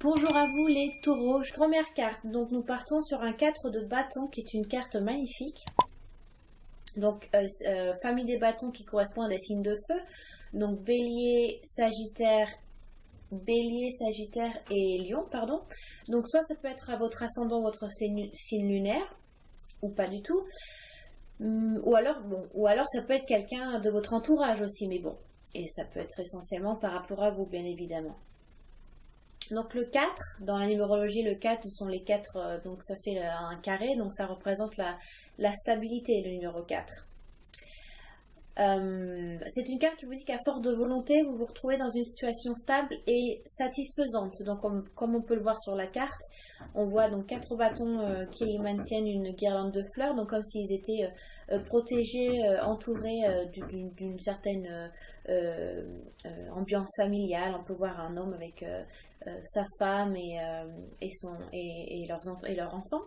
Bonjour à vous les taureaux. Première carte, donc nous partons sur un 4 de bâton qui est une carte magnifique. Donc famille des bâtons qui correspond à des signes de feu. Donc Bélier, Sagittaire et Lion, pardon. Donc soit ça peut être à votre ascendant, votre signe lunaire, ou pas du tout. Ou alors ça peut être quelqu'un de votre entourage aussi, mais bon. Et ça peut être essentiellement par rapport à vous, bien évidemment. Donc le 4, dans la numérologie, le 4 sont les 4, donc ça fait un carré, donc ça représente la stabilité, le numéro 4. C'est une carte qui vous dit qu'à force de volonté, vous vous retrouvez dans une situation stable et satisfaisante. Donc comme on peut le voir sur la carte, on voit donc 4 bâtons qui maintiennent une guirlande de fleurs, donc comme s'ils étaient protégés, entourés d'une certaine ambiance familiale. On peut voir un homme avec sa femme et leurs enfants.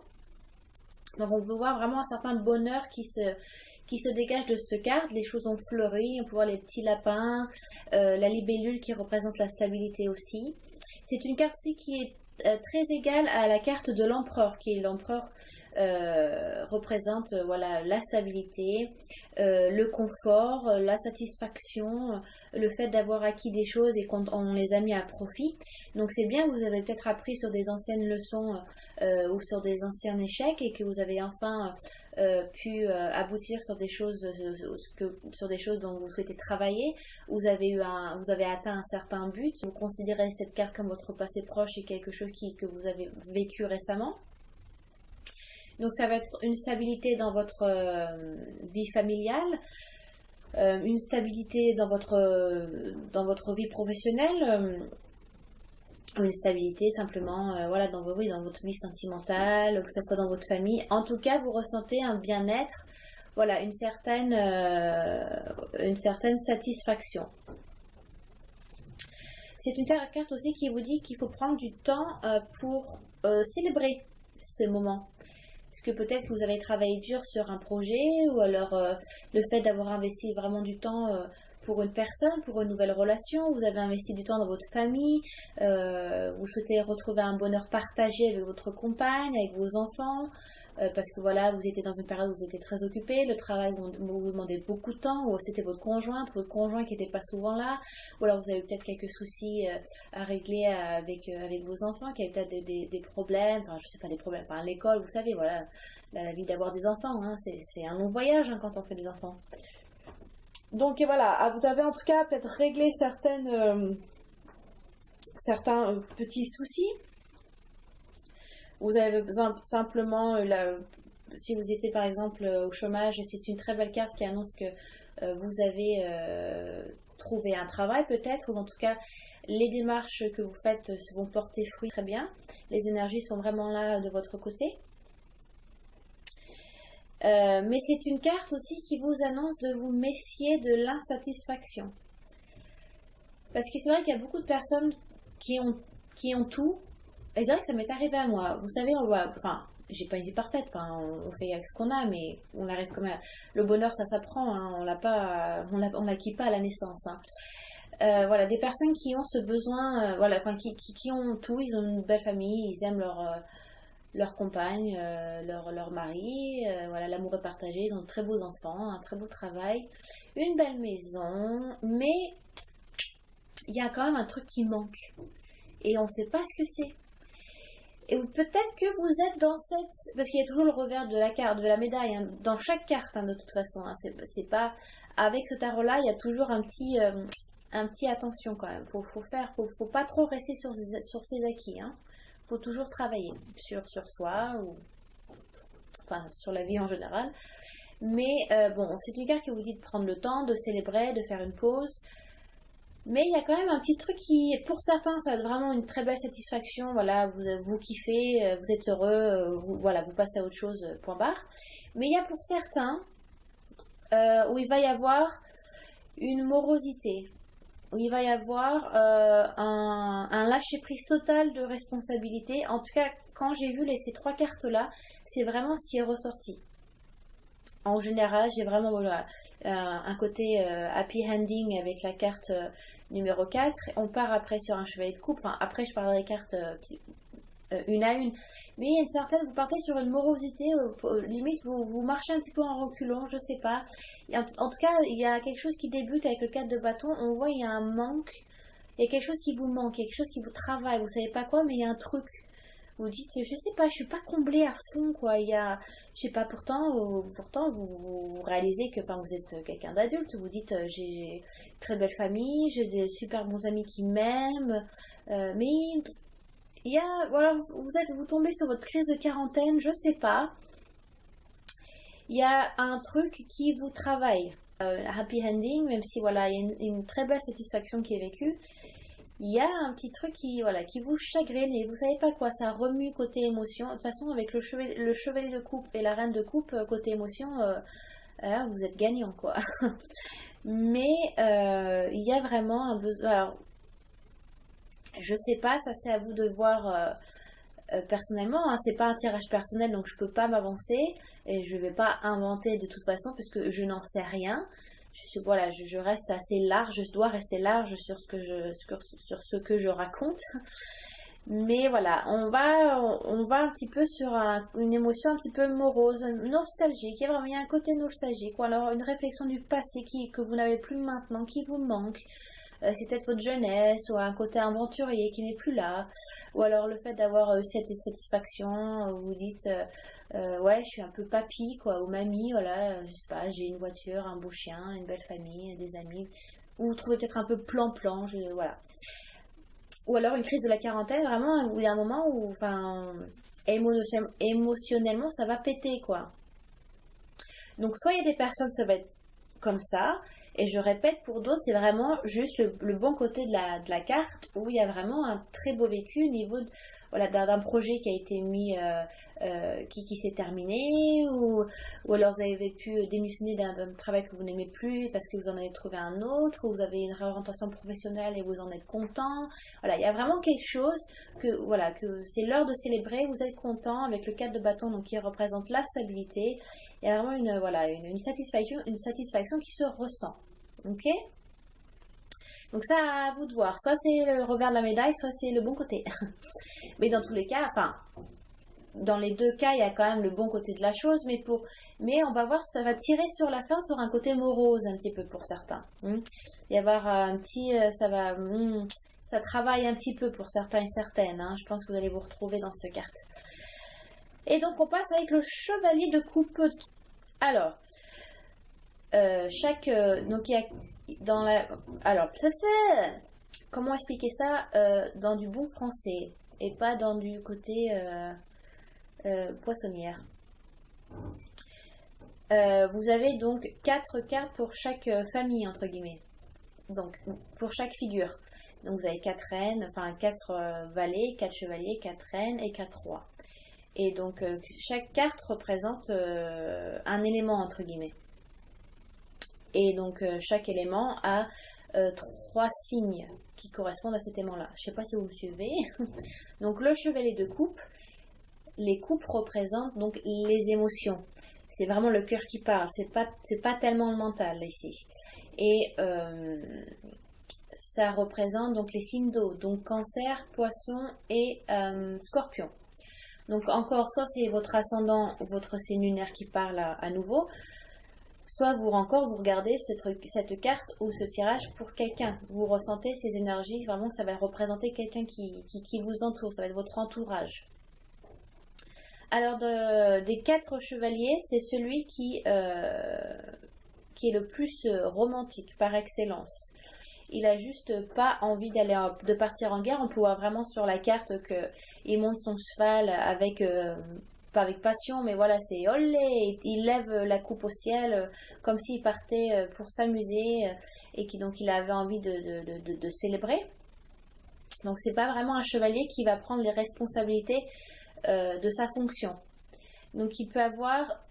Donc on peut voir vraiment un certain bonheur qui se dégage de cette carte. Les choses ont fleuri, on peut voir les petits lapins, la libellule qui représente la stabilité aussi. C'est une carte aussi qui est très égale à la carte de l'empereur, qui est l'empereur représente voilà, la stabilité, le confort, la satisfaction, le fait d'avoir acquis des choses et qu'on les a mis à profit. Donc c'est bien, vous avez peut-être appris sur des anciennes leçons ou sur des anciens échecs et que vous avez enfin pu aboutir sur des choses dont vous souhaitez travailler. Vous avez atteint un certain but. Vous considérez cette carte comme votre passé proche et quelque chose que vous avez vécu récemment. Donc ça va être une stabilité dans votre vie familiale, une stabilité dans votre vie professionnelle, une stabilité simplement voilà, dans votre vie sentimentale, que ce soit dans votre famille. En tout cas, vous ressentez un bien-être, voilà, une certaine satisfaction. C'est une carte aussi qui vous dit qu'il faut prendre du temps pour célébrer ces moments. Parce que peut-être que vous avez travaillé dur sur un projet, ou alors le fait d'avoir investi vraiment du temps pour une personne, pour une nouvelle relation, vous avez investi du temps dans votre famille, vous souhaitez retrouver un bonheur partagé avec votre compagne, avec vos enfants, parce que voilà, vous étiez dans une période où vous étiez très occupé, le travail vous demandait beaucoup de temps, ou c'était votre conjoint qui n'était pas souvent là, ou alors vous avez peut-être quelques soucis à régler avec vos enfants, qui avaient peut-être des problèmes, enfin je sais pas, des problèmes, enfin l'école, vous savez, voilà, la vie d'avoir des enfants, hein, c'est un long voyage hein, quand on fait des enfants. Donc voilà, vous avez en tout cas peut-être réglé certains petits soucis. Vous avez simplement, si vous étiez par exemple au chômage, c'est une très belle carte qui annonce que vous avez trouvé un travail peut-être, ou en tout cas les démarches que vous faites vont porter fruit très bien. Les énergies sont vraiment là de votre côté. Mais c'est une carte aussi qui vous annonce de vous méfier de l'insatisfaction. Parce que c'est vrai qu'il y a beaucoup de personnes qui ont tout. Et c'est vrai que ça m'est arrivé à moi. Vous savez, j'ai pas une vie parfaite, on fait avec ce qu'on a, mais on arrive quand même. Le bonheur, ça s'apprend, hein, on l'acquit pas à la naissance. Hein. Voilà, des personnes qui ont ce besoin, qui ont tout, ils ont une belle famille, ils aiment leur compagne, leur mari, voilà, l'amour est partagé, ils ont de très beaux enfants, un très beau travail, une belle maison, mais il y a quand même un truc qui manque. Et on ne sait pas ce que c'est. Et peut-être que vous êtes dans cette... Parce qu'il y a toujours le revers de la carte, de la médaille, hein, dans chaque carte, hein, de toute façon. Hein, c'est pas... Avec ce tarot-là, il y a toujours un petit attention quand même. Faut pas trop rester sur ses acquis. Hein. Faut toujours travailler sur soi, ou... Enfin, sur la vie en général. Mais bon, c'est une carte qui vous dit de prendre le temps, de célébrer, de faire une pause. Mais il y a quand même un petit truc qui, pour certains, ça va être vraiment une très belle satisfaction. Voilà, vous kiffez, vous êtes heureux, vous passez à autre chose, point barre. Mais il y a pour certains où il va y avoir une morosité, où il va y avoir un lâcher-prise total de responsabilité. En tout cas, quand j'ai vu ces 3 cartes-là, c'est vraiment ce qui est ressorti. En général, j'ai vraiment un côté happy ending avec la carte numéro 4. On part après sur un chevalier de coupe. Enfin, après, je parlerai des cartes une à une. Mais il y a une certaine, vous partez sur une morosité, limite vous marchez un petit peu en reculant, je sais pas. En tout cas, il y a quelque chose qui débute avec le 4 de bâton. On voit il y a un manque, il y a quelque chose qui vous manque, il y a quelque chose qui vous travaille, vous savez pas quoi, mais il y a un truc. Vous dites, je sais pas, je suis pas comblée à fond, quoi. Il y a, je sais pas, pourtant vous réalisez que, enfin, vous êtes quelqu'un d'adulte. Vous dites, j'ai une très belle famille, j'ai des super bons amis qui m'aiment, mais il y a, ou alors vous tombez sur votre crise de quarantaine, je sais pas. Il y a un truc qui vous travaille. Happy ending, même si voilà, il y a une très belle satisfaction qui est vécue. Il y a un petit truc qui, voilà, qui vous chagrine et vous savez pas quoi, ça remue côté émotion. De toute façon, avec le chevalier de coupe et la reine de coupe, côté émotion, vous êtes gagnant, quoi. Mais il y a vraiment un besoin. Alors, je sais pas, ça c'est à vous de voir personnellement. Hein, c'est pas un tirage personnel, donc je peux pas m'avancer et je vais pas inventer de toute façon parce que je n'en sais rien. Voilà, je reste assez large, je dois rester large sur sur ce que je raconte. Mais voilà, on va un petit peu sur une émotion un petit peu morose, nostalgique. Il y a un côté nostalgique, ou alors une réflexion du passé que vous n'avez plus maintenant, qui vous manque. C'est peut-être votre jeunesse, ou un côté aventurier qui n'est plus là, ou alors le fait d'avoir eu cette satisfaction, vous dites ouais, je suis un peu papy, quoi, ou mamie, voilà, je sais pas, j'ai une voiture, un beau chien, une belle famille, des amis, ou vous trouvez peut-être un peu plan-plan, voilà. Ou alors une crise de la quarantaine, vraiment, où il y a un moment où, enfin, émotionnellement, ça va péter, quoi. Donc, soit il y a des personnes, ça va être comme ça, et je répète, pour d'autres, c'est vraiment juste le bon côté de la carte, où il y a vraiment un très beau vécu au niveau voilà, d'un projet qui a été mis, qui s'est terminé, ou alors vous avez pu démissionner d'un travail que vous n'aimez plus parce que vous en avez trouvé un autre, ou vous avez une réorientation professionnelle et vous en êtes content. Voilà, il y a vraiment quelque chose voilà, que c'est l'heure de célébrer, vous êtes content avec le 4 de bâton, donc qui représente la stabilité. Il y a vraiment une satisfaction qui se ressent. Ok? Donc ça, à vous de voir. Soit c'est le revers de la médaille, soit c'est le bon côté. Mais dans tous les cas, enfin, dans les deux cas, il y a quand même le bon côté de la chose. Mais on va voir, ça va tirer sur la fin sur un côté morose un petit peu pour certains. Il y avoir un petit, ça travaille un petit peu pour certains et certaines. Hein. Je pense que vous allez vous retrouver dans cette carte. Et donc on passe avec le chevalier de coupe. Alors, donc il y a dans la, alors comment expliquer ça dans du bon français et pas dans du côté poissonnière. Vous avez donc 4 cartes pour chaque famille entre guillemets, donc pour chaque figure. Donc vous avez 4 reines, enfin 4 valets, 4 chevaliers, 4 reines et 4 rois. Et donc chaque carte représente un élément entre guillemets. Et donc chaque élément a 3 signes qui correspondent à cet élément-là. Je ne sais pas si vous me suivez. Donc le chevalier de coupe, les coupes représentent donc les émotions. C'est vraiment le cœur qui parle. C'est pas tellement le mental ici. Et ça représente donc les signes d'eau, donc Cancer, Poisson et Scorpion. Donc encore, soit c'est votre ascendant, votre signe lunaire qui parle à nouveau, soit vous regardez cette carte ou ce tirage pour quelqu'un. Vous ressentez ces énergies, vraiment que ça va représenter quelqu'un qui vous entoure, ça va être votre entourage. Alors des 4 chevaliers, c'est celui qui est le plus romantique par excellence. Il a juste pas envie de partir en guerre. On peut voir vraiment sur la carte qu'il monte son cheval avec pas avec passion, mais voilà, c'est olé, il lève la coupe au ciel comme s'il partait pour s'amuser et donc il avait envie de célébrer. Donc c'est pas vraiment un chevalier qui va prendre les responsabilités de sa fonction. Donc il peut avoir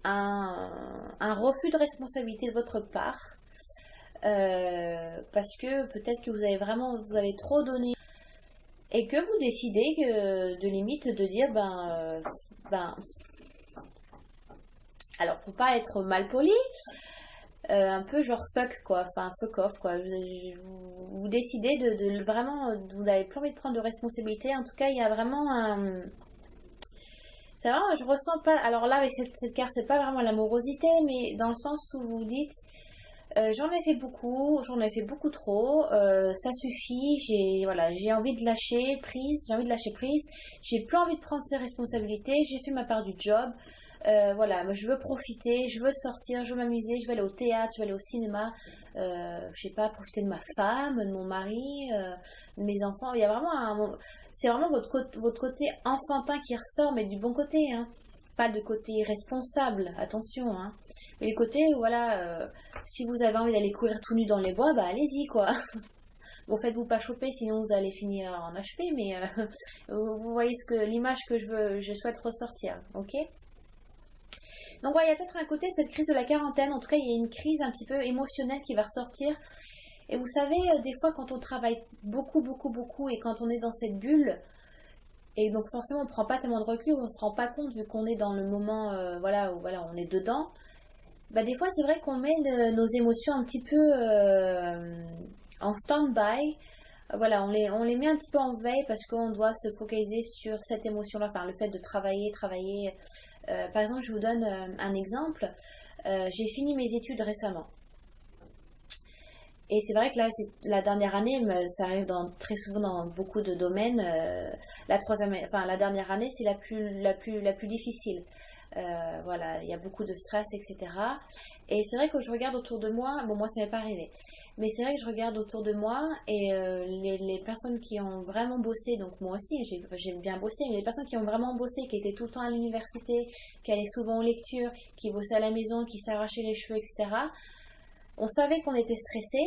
un refus de responsabilité de votre part parce que peut-être que vous avez trop donné et que vous décidez de limite de dire alors pour pas être mal poli, un peu genre fuck quoi, enfin fuck off quoi. Vous décidez vraiment, vous n'avez plus envie de prendre de responsabilité. En tout cas, il y a vraiment un. C'est vraiment, je ressens pas. Alors là, avec cette carte, c'est pas vraiment l'amorosité, mais dans le sens où vous dites. J'en ai fait beaucoup trop, ça suffit, j'ai envie de lâcher prise, j'ai plus envie de prendre ces responsabilités, j'ai fait ma part du job, voilà, moi je veux profiter, je veux sortir, je veux m'amuser, je veux aller au théâtre, je veux aller au cinéma, je sais pas, profiter de ma femme, de mon mari, de mes enfants, il y a vraiment c'est vraiment votre côté enfantin qui ressort, mais du bon côté, hein. Pas de côté irresponsable, attention, hein. Mais le côté, voilà, si vous avez envie d'aller courir tout nu dans les bois, bah allez-y, quoi. Bon, faites-vous pas choper, sinon vous allez finir en HP, mais vous voyez l'image que je souhaite ressortir, ok? Donc voilà, il y a peut-être un côté, cette crise de la quarantaine, en tout cas, il y a une crise un petit peu émotionnelle qui va ressortir. Et vous savez, des fois, quand on travaille beaucoup, beaucoup, beaucoup, et quand on est dans cette bulle, et donc forcément, on prend pas tellement de recul, on se rend pas compte vu qu'on est dans le moment, voilà, où voilà, on est dedans. Bah, des fois, c'est vrai qu'on met nos émotions un petit peu en stand-by. Voilà, on les met un petit peu en veille parce qu'on doit se focaliser sur cette émotion-là, enfin le fait de travailler. Par exemple, je vous donne un exemple. J'ai fini mes études récemment. Et c'est vrai que là, c'est la dernière année, ça arrive très souvent dans beaucoup de domaines. La dernière année, c'est la plus difficile. Voilà, il y a beaucoup de stress, etc. Et c'est vrai que je regarde autour de moi, bon, moi, ça m'est pas arrivé, mais c'est vrai que je regarde autour de moi et les personnes qui ont vraiment bossé, donc moi aussi, j'ai bien bossé, mais les personnes qui ont vraiment bossé, qui étaient tout le temps à l'université, qui allaient souvent aux lectures, qui bossaient à la maison, qui s'arrachaient les cheveux, etc. On savait qu'on était stressé,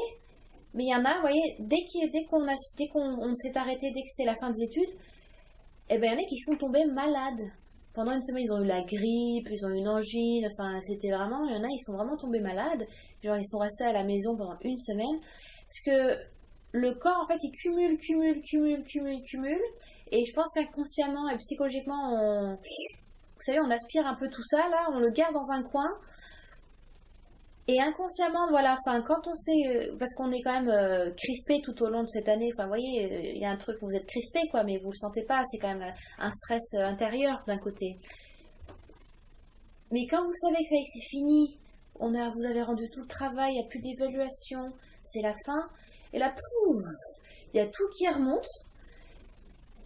mais il y en a, vous voyez, dès qu'on s'est arrêté, dès que c'était la fin des études, eh ben, il y en a qui sont tombés malades. Pendant une semaine, ils ont eu la grippe, ils ont eu une angine, enfin, c'était vraiment, il y en a, ils sont vraiment tombés malades. Genre, ils sont restés à la maison pendant une semaine. Parce que le corps, en fait, il cumule. Et je pense qu'inconsciemment et psychologiquement, vous savez, on aspire un peu tout ça, là, on le garde dans un coin. Et inconsciemment, voilà, enfin, quand on sait, parce qu'on est quand même crispé tout au long de cette année, enfin, vous voyez, il y a un truc où vous êtes crispé, quoi, mais vous le sentez pas, c'est quand même un stress intérieur d'un côté. Mais quand vous savez que ça y est, c'est fini, vous avez rendu tout le travail, il n'y a plus d'évaluation, c'est la fin, et là, pouf, il y a tout qui remonte.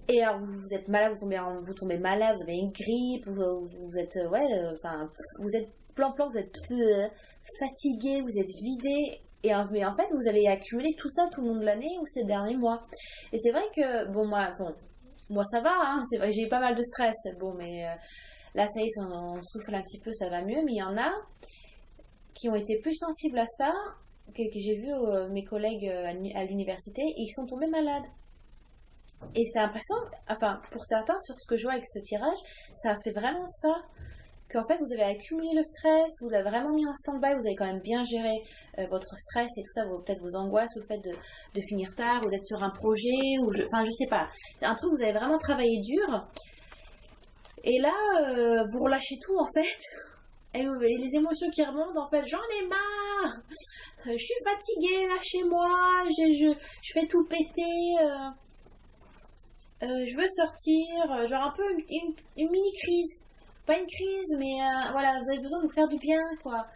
Et alors, vous êtes malade, vous tombez malade, vous avez une grippe, vous êtes, enfin, vous êtes plan, vous êtes fatigué, vous êtes vidé. Mais en fait, vous avez accumulé tout ça tout le long de l'année ou ces derniers mois. Et c'est vrai que, moi ça va, hein, c'est vrai, j'ai eu pas mal de stress. Bon, mais là, ça y est, on souffle un petit peu, ça va mieux. Mais il y en a qui ont été plus sensibles à ça, que j'ai vu mes collègues à l'université, et ils sont tombés malades. Et c'est impressionnant, enfin, pour certains, sur ce que je vois avec ce tirage, ça fait vraiment ça. Qu'en fait, vous avez accumulé le stress, vous l'avez vraiment mis en stand-by, vous avez quand même bien géré votre stress et tout ça, peut-être vos angoisses, ou le fait de finir tard, ou d'être sur un projet, enfin, je sais pas. Un truc, vous avez vraiment travaillé dur. Et là, vous relâchez tout, en fait. Et les émotions qui remontent, en fait, j'en ai marre. Je suis fatiguée, lâchez-moi, je fais tout péter. Je veux sortir, genre un peu une mini-crise. Pas une crise, mais voilà, vous avez besoin de vous faire du bien, quoi.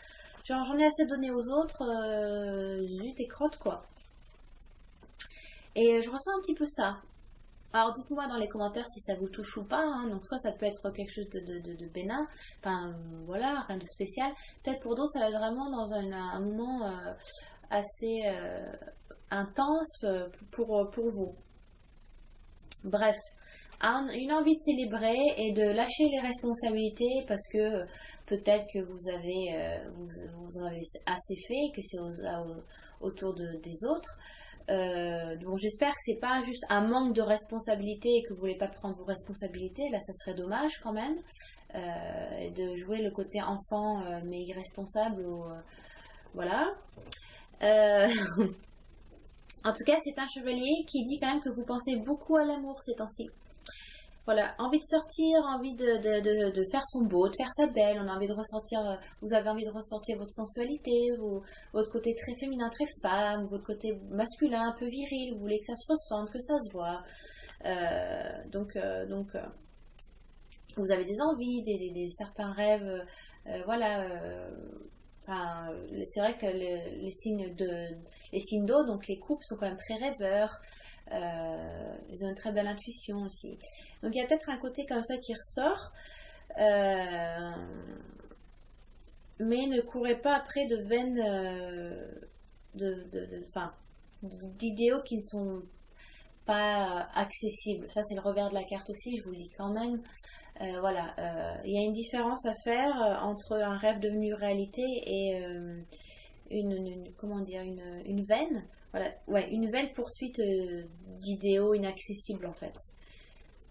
Genre, j'en ai assez donné aux autres, zut et crotte, quoi. Et je ressens un petit peu ça. Alors, dites-moi dans les commentaires si ça vous touche ou pas, hein. Donc, soit ça peut être quelque chose de bénin, enfin, voilà, rien de spécial. Peut-être pour d'autres, ça va être vraiment dans un moment assez intense pour vous. Bref, une envie de célébrer et de lâcher les responsabilités parce que peut-être que vous en avez assez fait, que c'est autour des autres. Donc j'espère que c'est pas juste un manque de responsabilité et que vous voulez pas prendre vos responsabilités. Là, ça serait dommage quand même de jouer le côté enfant mais irresponsable. Voilà. En tout cas, c'est un chevalier qui dit quand même que vous pensez beaucoup à l'amour ces temps-ci. voilà, envie de sortir, envie de faire son beau, de faire sa belle, on a envie de ressentir, vous avez envie de ressentir votre sensualité, votre côté très féminin, très femme, votre côté masculin, un peu viril, vous voulez que ça se ressente, que ça se voit. Donc, vous avez des envies, certains rêves, voilà. Enfin, c'est vrai que les signes d'eau, donc les couples, sont quand même très rêveurs. Ils ont une très belle intuition aussi. Donc il y a peut-être un côté comme ça qui ressort. Mais ne courez pas après de veines enfin, d'idéaux qui ne sont pas accessibles. Ça, c'est le revers de la carte aussi, je vous le dis quand même. Voilà, il y a une différence à faire entre un rêve devenu réalité et comment dire, une vaine. Voilà, ouais, une vaine poursuite d'idéaux inaccessibles en fait.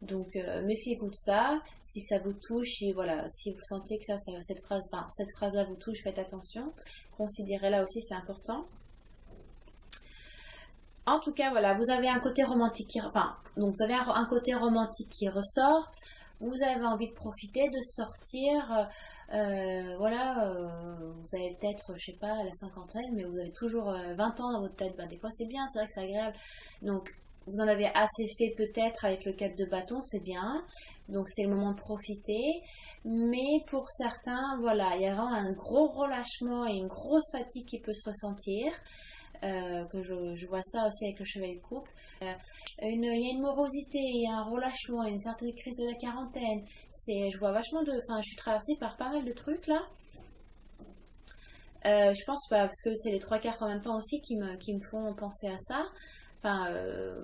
Donc méfiez-vous de ça. Si ça vous touche, et voilà, si vous sentez que cette phrase-là vous touche, faites attention. Considérez-la aussi, c'est important. En tout cas, voilà, vous avez un côté romantique donc vous avez un côté romantique qui ressort. Vous avez envie de profiter, de sortir. Voilà, vous avez peut-être, je sais pas, la cinquantaine, mais vous avez toujours 20 ans dans votre tête. Ben, des fois, c'est bien, c'est vrai que c'est agréable. Donc, vous en avez assez fait peut-être avec le 4 de bâton, c'est bien. Donc, c'est le moment de profiter. Mais pour certains, voilà, il y a vraiment un gros relâchement et une grosse fatigue qui peut se ressentir. Que je vois ça aussi avec le chevalier de couple. Il y a une morosité, il y a un relâchement, il y a une certaine crise de la quarantaine. Je vois vachement je suis traversée par pas mal de trucs là. Je pense pas, parce que c'est les trois cartes en même temps aussi qui me font penser à ça. Enfin,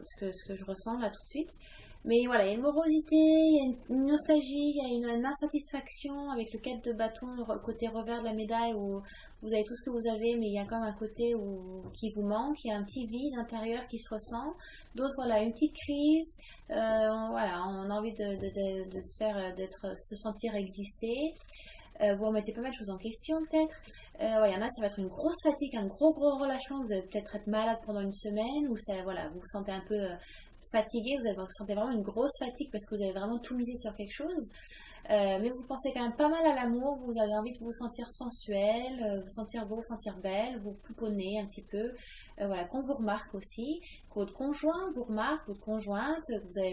ce que je ressens là tout de suite. Mais voilà, il y a une morosité, il y a une nostalgie, il y a une insatisfaction avec le 4 de bâton, côté revers de la médaille où vous avez tout ce que vous avez, mais il y a quand même un côté qui vous manque, il y a un petit vide intérieur qui se ressent. D'autres, voilà, une petite crise, voilà, on a envie de se sentir exister. Vous remettez pas mal de choses en question peut-être. Ouais, il y en a, ça va être une grosse fatigue, un gros relâchement. Vous allez peut-être être malade pendant une semaine ou ça, voilà, vous vous sentez un peu fatigué. Vous sentez vraiment une grosse fatigue parce que vous avez vraiment tout misé sur quelque chose. Mais vous pensez quand même pas mal à l'amour. Vous avez envie de vous sentir sensuel, vous sentir beau, vous sentir belle, vous pouponner un petit peu. Voilà, qu'on vous remarque aussi, que votre conjoint vous remarque, votre conjointe,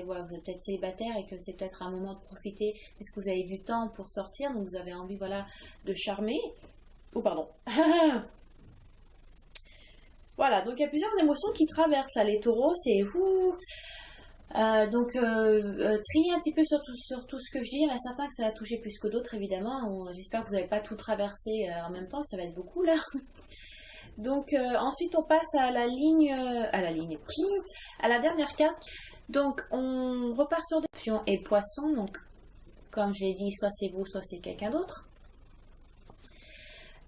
voilà, vous êtes peut-être célibataire et que c'est peut-être un moment de profiter parce que vous avez du temps pour sortir, donc vous avez envie, voilà, de charmer. Oh, pardon. Voilà, donc il y a plusieurs émotions qui traversent là. Les taureaux, c'est fou. Triez un petit peu sur tout ce que je dis. Il y en a certains que ça va toucher plus que d'autres, évidemment. J'espère que vous n'avez pas tout traversé en même temps, que ça va être beaucoup là. Donc ensuite, on passe à la ligne, à la dernière carte. Donc on repart sur des pions et poissons. Donc comme je l'ai dit, soit c'est vous, soit c'est quelqu'un d'autre.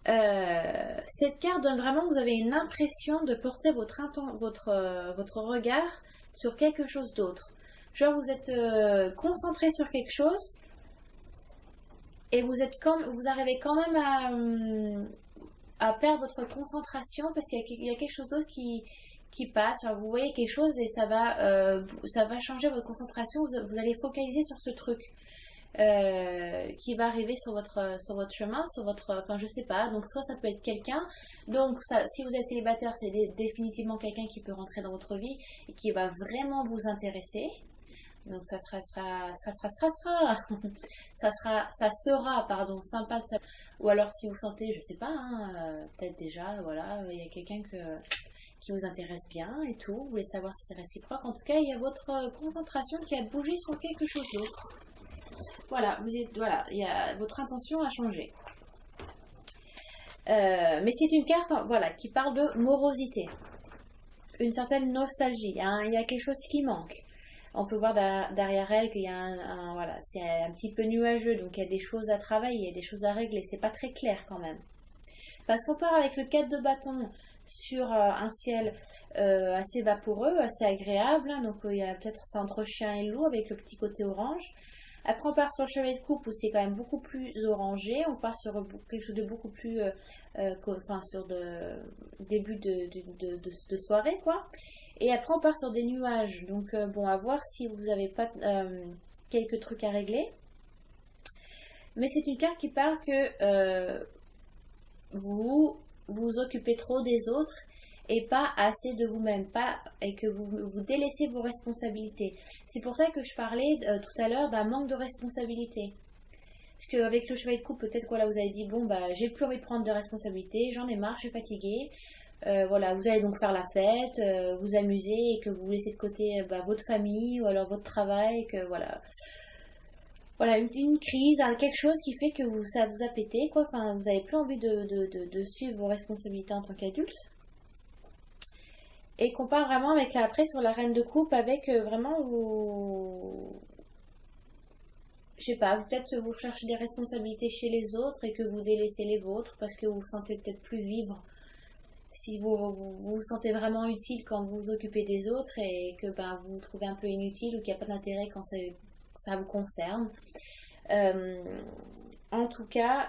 Cette carte donne vraiment que vous avez une impression de porter votre regard sur quelque chose d'autre. Genre vous êtes concentré sur quelque chose et vous arrivez quand même à perdre votre concentration parce qu'il y a quelque chose d'autre qui passe. Enfin, vous voyez quelque chose et ça va changer votre concentration. Vous allez focaliser sur ce truc. Qui va arriver sur votre chemin, enfin je sais pas, donc soit ça peut être quelqu'un, donc ça, si vous êtes célibataire, c'est définitivement quelqu'un qui peut rentrer dans votre vie et qui va vraiment vous intéresser, donc ça sera pardon, sympa de ça, ou alors si vous sentez, je sais pas, peut-être déjà, voilà, il y a quelqu'un qui vous intéresse bien et tout, vous voulez savoir si c'est réciproque, en tout cas il y a votre concentration qui a bougé sur quelque chose d'autre. Voilà, votre intention a changé. Mais c'est une carte, voilà, qui parle de morosité, une certaine nostalgie. Il y a quelque chose qui manque. On peut voir derrière elle qu'il y a voilà, c'est un petit peu nuageux, donc il y a des choses à travailler, il y a des choses à régler. C'est pas très clair quand même. Parce qu'on part avec le 4 de bâton sur un ciel assez vaporeux, assez agréable. Hein, donc il y a peut-être ça entre chien et loup avec le petit côté orange. Après, on part sur le chevalier de coupe où c'est quand même beaucoup plus orangé. On part sur quelque chose de beaucoup plus. Sur début de soirée, quoi. Et après, on part sur des nuages. Donc, bon, à voir si vous n'avez pas quelques trucs à régler. Mais c'est une carte qui parle que vous vous occupez trop des autres et pas assez de vous-même, et que vous délaissez vos responsabilités. C'est pour ça que je parlais tout à l'heure d'un manque de responsabilité. Parce qu'avec le cheval de coupe, peut-être voilà, vous avez dit, bon, bah, j'ai plus envie de prendre de responsabilités, j'en ai marre, je suis fatiguée. Voilà, vous allez donc faire la fête, vous amuser et que vous laissez de côté votre famille ou alors votre travail, que voilà, une crise, quelque chose qui fait que ça vous a pété, quoi. Enfin, vous n'avez plus envie de suivre vos responsabilités en tant qu'adulte. Et qu'on part vraiment avec après sur la reine de coupe avec vraiment vous. Je sais pas, peut-être vous cherchez des responsabilités chez les autres et que vous délaissez les vôtres parce que vous vous sentez peut-être plus vivre. Si vous sentez vraiment utile quand vous vous occupez des autres et que vous vous trouvez un peu inutile ou qu'il n'y a pas d'intérêt quand ça vous concerne. En tout cas,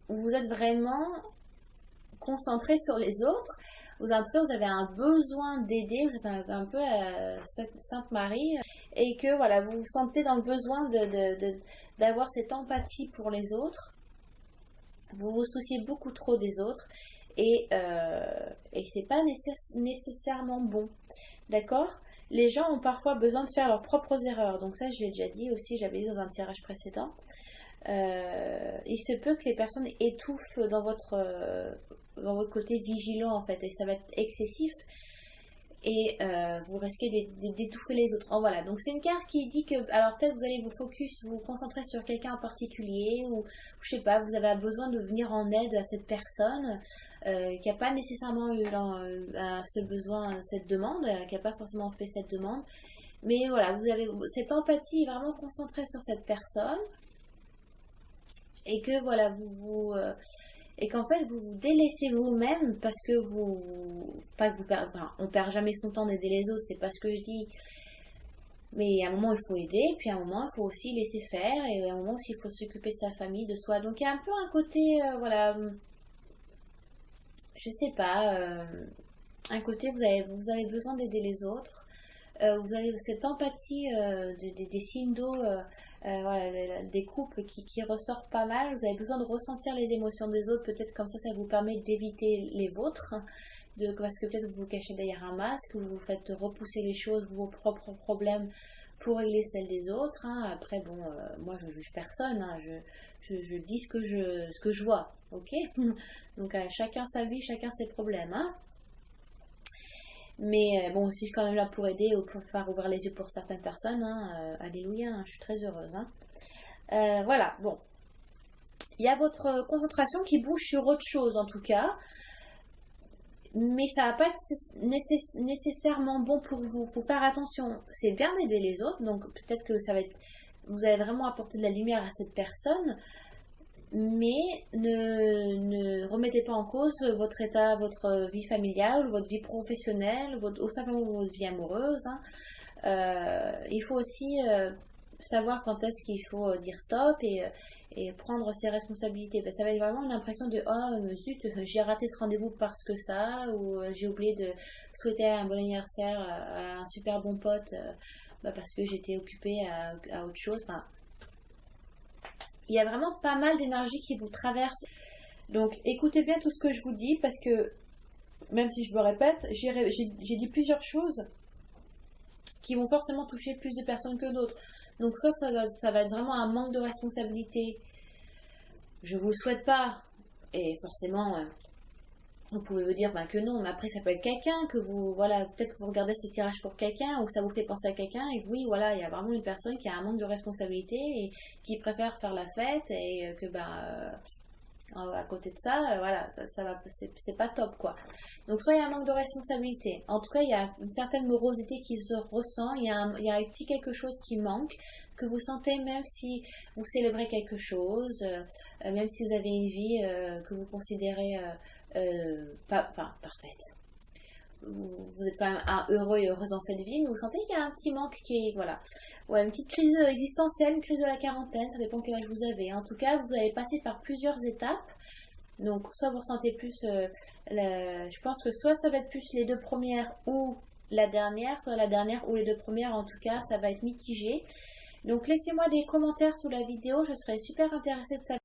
vous êtes vraiment concentré sur les autres. En tout cas, vous avez un besoin d'aider, vous êtes un peu Sainte Marie, et que voilà, vous vous sentez dans le besoin d'avoir cette empathie pour les autres. Vous vous souciez beaucoup trop des autres, et c'est pas nécessairement bon. D'accord? Les gens ont parfois besoin de faire leurs propres erreurs. Donc ça, je l'ai déjà dit aussi, j'avais dit dans un tirage précédent. Il se peut que les personnes étouffent dans votre côté vigilant en fait, et ça va être excessif et vous risquez d'étouffer les autres. Oh, voilà, donc c'est une carte qui dit que, alors peut-être vous allez vous concentrer sur quelqu'un en particulier, ou je sais pas, vous avez besoin de venir en aide à cette personne qui n'a pas nécessairement eu ce besoin, cette demande, qui n'a pas forcément fait cette demande, mais voilà, vous avez cette empathie est vraiment concentrée sur cette personne, et que voilà, et qu'en fait vous vous délaissez vous-même parce que pas que vous perdez, enfin, on perd jamais son temps d'aider les autres, c'est pas ce que je dis, mais à un moment il faut aider, puis à un moment il faut aussi laisser faire, et à un moment aussi il faut s'occuper de sa famille, de soi. Donc il y a un peu un côté voilà, je sais pas, un côté vous avez besoin d'aider les autres. Vous avez cette empathie des signes d'eau, voilà, des couples qui ressort pas mal. Vous avez besoin de ressentir les émotions des autres. Peut-être comme ça vous permet d'éviter les vôtres. Parce que peut-être vous vous cachez derrière un masque, vous vous faites repousser les choses, vos propres problèmes, pour régler celles des autres. Hein. Après, bon, moi je juge personne. Hein. Je dis ce que je vois. Ok? Donc chacun sa vie, chacun ses problèmes. Hein. Mais bon, si je suis quand même là pour aider ou pour faire ouvrir les yeux pour certaines personnes, hein, alléluia, hein, je suis très heureuse. Hein. Voilà, bon. Il y a votre concentration qui bouge sur autre chose en tout cas, mais ça va pas être nécessairement bon pour vous. Il faut faire attention. C'est bien d'aider les autres, donc peut-être que vous allez vraiment apporter de la lumière à cette personne, mais ne remettez pas en cause votre état, votre vie familiale, votre vie professionnelle, ou simplement votre vie amoureuse. Hein. Il faut aussi savoir quand est-ce qu'il faut dire stop et prendre ses responsabilités. Ben, ça va être vraiment une impression de oh zut, j'ai raté ce rendez-vous parce que ça, ou j'ai oublié de souhaiter un bon anniversaire à un super bon pote parce que j'étais occupée à autre chose. Enfin, il y a vraiment pas mal d'énergie qui vous traverse. Donc écoutez bien tout ce que je vous dis, parce que même si je me répète, j'ai dit plusieurs choses qui vont forcément toucher plus de personnes que d'autres. Donc ça va être vraiment un manque de responsabilité. Je vous le souhaite pas. Et forcément, vous pouvez vous dire que non, mais après ça peut être quelqu'un que voilà, peut-être que vous regardez ce tirage pour quelqu'un ou que ça vous fait penser à quelqu'un et que oui, voilà, il y a vraiment une personne qui a un manque de responsabilité et qui préfère faire la fête et que à côté de ça, voilà, ça va, c'est pas top quoi. Donc soit il y a un manque de responsabilité, en tout cas il y a une certaine morosité qui se ressent, il y a un petit quelque chose qui manque, que vous sentez même si vous célébrez quelque chose, même si vous avez une vie que vous considérez pas parfaite. Vous êtes quand même heureux et heureuse dans cette vie, mais vous sentez qu'il y a un petit manque qui est, voilà. Ouais, une petite crise existentielle, une crise de la quarantaine, ça dépend quel âge vous avez. En tout cas, vous allez passer par plusieurs étapes. Donc, soit vous ressentez plus, je pense que soit ça va être plus les deux premières ou la dernière, soit la dernière ou les deux premières. En tout cas, ça va être mitigé. Donc laissez-moi des commentaires sous la vidéo, je serais super intéressée de savoir